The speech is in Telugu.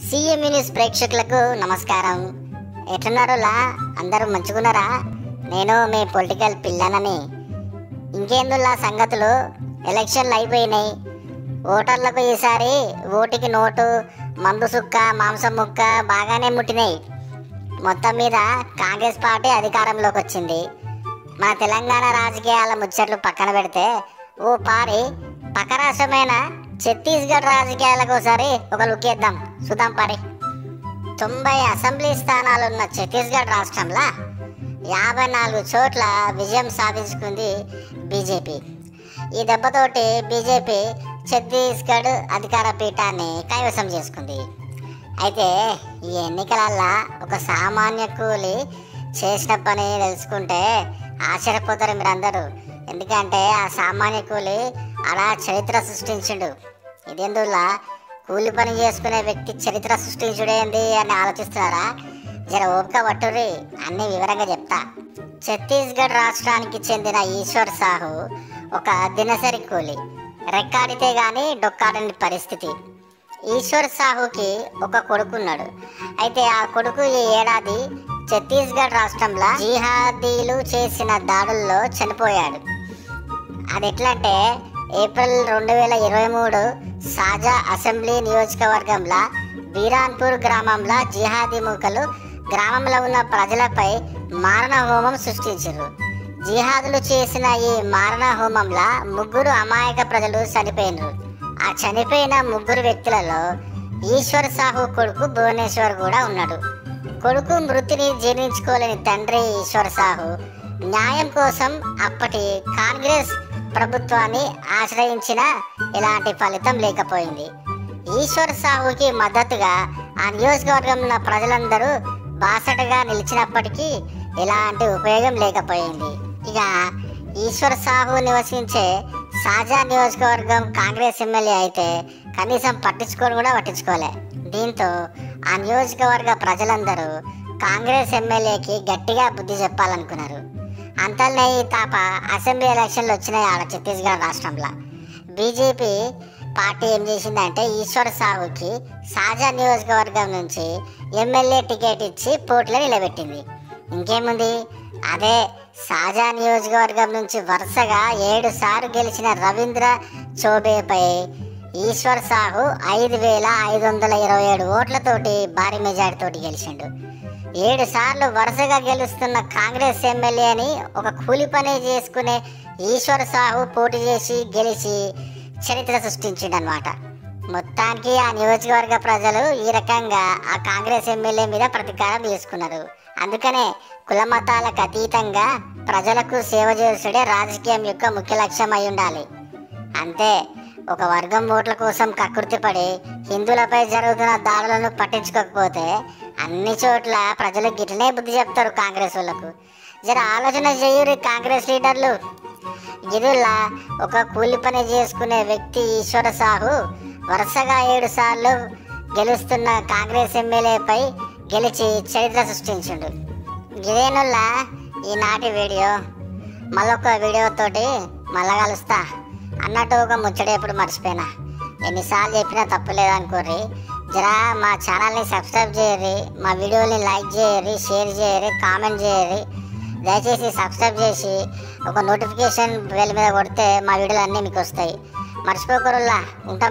సిఎంఈ న్యూస్ ప్రేక్షకులకు నమస్కారం. ఎట్లున్నారులా? అందరూ మంచుకున్నారా? నేను మీ పొలిటికల్ పిల్లనని. ఇంకేందులా సంగతులు? ఎలక్షన్లు అయిపోయినాయి. ఓటర్లకు ఈసారి ఓటుకి నోటు, మందు సుక్క, మాంసం ముక్క బాగానే ముట్టినాయి. మొత్తం మీద కాంగ్రెస్ పార్టీ అధికారంలోకి వచ్చింది. మన తెలంగాణ రాజకీయాల ముచ్చట్లు పక్కన పెడితే ఓ పారి పక్క రాష్ట్రమైన ఛత్తీస్గఢ్ రాజకీయాలకు ఒకసారి ఒక లుక్ వేద్దాం. చూద్దాం పారి. 90 అసెంబ్లీ స్థానాలున్న ఛత్తీస్గఢ్ రాష్ట్రంలో 54 చోట్ల విజయం సాధించుకుంది బీజేపీ. ఈ దెబ్బతోటి బీజేపీ ఛత్తీస్గఢ్ అధికార పీఠాన్ని కైవసం చేసుకుంది. అయితే ఈ ఎన్నికలల్లో ఒక సామాన్య కూలి చేసిన పని తెలుసుకుంటే ఆశ్చర్యపోతారు మీరందరూ. ఎందుకంటే ఆ సామాన్య కూలి అలా చరిత్ర సృష్టించిండు. ఇదెందులా కూలి పని చేసుకునే వ్యక్తి చరిత్ర సృష్టించుడేంది అని ఆలోచిస్తున్నారా? జర ఓపిక పట్టుర్రి, అన్ని వివరంగా చెప్తా. ఛత్తీస్గఢ్ రాష్ట్రానికి చెందిన ఈశ్వర్ సాహు ఒక దినసరి కూలి. రెక్కాడితే గాని డొక్కాడని పరిస్థితి. ఈశ్వర్ సాహుకి ఒక కొడుకున్నాడు. అయితే ఆ కొడుకు ఈ ఏడాది ఛత్తీస్గఢ్ రాష్ట్రంలో జిహాదీలు చేసిన దాడుల్లో చనిపోయాడు. అది ఎట్లంటే ఏప్రిల్ 2023 సాజా అసెంబ్లీ నియోజకవర్గంలో బీరాన్పూర్ గ్రామంలో జిహాదీ మూకలు గ్రామంలో ఉన్న ప్రజలపై మారణ హోమం సృష్టించారు. జిహాదులు చేసిన ఈ మారణ హోమంలో 3 అమాయక ప్రజలు చనిపోయినారు. ఆ చనిపోయిన 3 వ్యక్తులలో ఈశ్వర్ సాహు కొడుకు భువనేశ్వర్ కూడా ఉన్నాడు. కొడుకు మృతిని జీర్ణించుకోలేని తండ్రి ఈశ్వర్ సాహు న్యాయం కోసం అప్పటి కాంగ్రెస్ ప్రభుత్వాన్ని ఆశ్రయించిన ఎలాంటి ఫలితం లేకపోయింది. ఈశ్వర్ సాహుకి మద్దతుగా ఆ నియోజకవర్గంలో ప్రజలందరూ బాసటగా నిలిచినప్పటికీ ఎలాంటి ఉపయోగం లేకపోయింది. ఇక ఈశ్వర్ సాహు నివసించే సాజా నియోజకవర్గం కాంగ్రెస్ ఎమ్మెల్యే అయితే కనీసం పట్టించుకోలే. దీంతో ఆ నియోజకవర్గ ప్రజలందరూ కాంగ్రెస్ ఎమ్మెల్యేకి గట్టిగా బుద్ధి చెప్పాలనుకున్నారు. అంతల్నే ఈ తాప అసెంబ్లీ ఎలక్షన్లు వచ్చినాయి ఆడ ఛత్తీస్గఢ్ రాష్ట్రంలో. బీజేపీ పార్టీ ఏం చేసిందంటే ఈశ్వర్ సాహుకి సాజా నియోజకవర్గం నుంచి ఎమ్మెల్యే టికెట్ ఇచ్చి పోటీలో నిలబెట్టింది. ఇంకేముంది, అదే సాజా నియోజకవర్గం నుంచి వరుసగా 7 సార్లు గెలిచిన రవీంద్ర చౌబేపై ఈశ్వర్ సాహు 5,527 ఓట్లతోటి భారీ మెజార్టీతోటి గెలిచిండు. 7 సార్లు వరుసగా గెలుస్తున్న కాంగ్రెస్ ఎమ్మెల్యేని ఒక కూలి పని చేసుకునే ఈశ్వర్ సాహు పోటీ చేసి గెలిచి చరిత్ర సృష్టించిండు అనమాట. మొత్తానికి ఆ నియోజకవర్గ ప్రజలు ఈ రకంగా ఆ కాంగ్రెస్ ఎమ్మెల్యే మీద ప్రతీకారం తీసుకున్నారు. అందుకనే కుల మతాలకు అతీతంగా ప్రజలకు సేవ చేసుడే రాజకీయం యొక్క ముఖ్య లక్ష్యం అయి ఉండాలి. అంతే, ఒక వర్గం ఓట్ల కోసం కకృతిపడి హిందువులపై జరుగుతున్న దాడులను పట్టించుకోకపోతే అన్ని చోట్ల ప్రజలు గిట్లనే బుద్ధి చెప్తారు కాంగ్రెస్ వాళ్ళకు. జర ఆలోచన చేయురి కాంగ్రెస్ లీడర్లు. గిదుల్లా ఒక కూలి పని చేసుకునే వ్యక్తి ఈశ్వర సాహు వరుసగా 7 సార్లు గెలుస్తున్న కాంగ్రెస్ ఎమ్మెల్యేపై గెలిచి చరిత్ర సృష్టించిండు. గిదేనుల్లా ఈనాటి వీడియో. మళ్ళొక వీడియోతోటి మళ్ళా కలుస్తా అన్నట్టు ఒక ముచ్చట ఎప్పుడు మర్చిపోయినా. ఎన్నిసార్లు చెప్పినా తప్పులేదనుకోర్రి. జరా మా ఛానల్ని సబ్స్క్రైబ్ చేయరి, మా వీడియోని లైక్ చేయరి, షేర్ చేయరి, కామెంట్ చేయరి. దయచేసి సబ్స్క్రైబ్ చేసి ఒక నోటిఫికేషన్ బెల్ మీద కొడితే మా వీడియోలు అన్నీ మీకు వస్తాయి. మర్చిపోకరుల్లా. ఉంటా.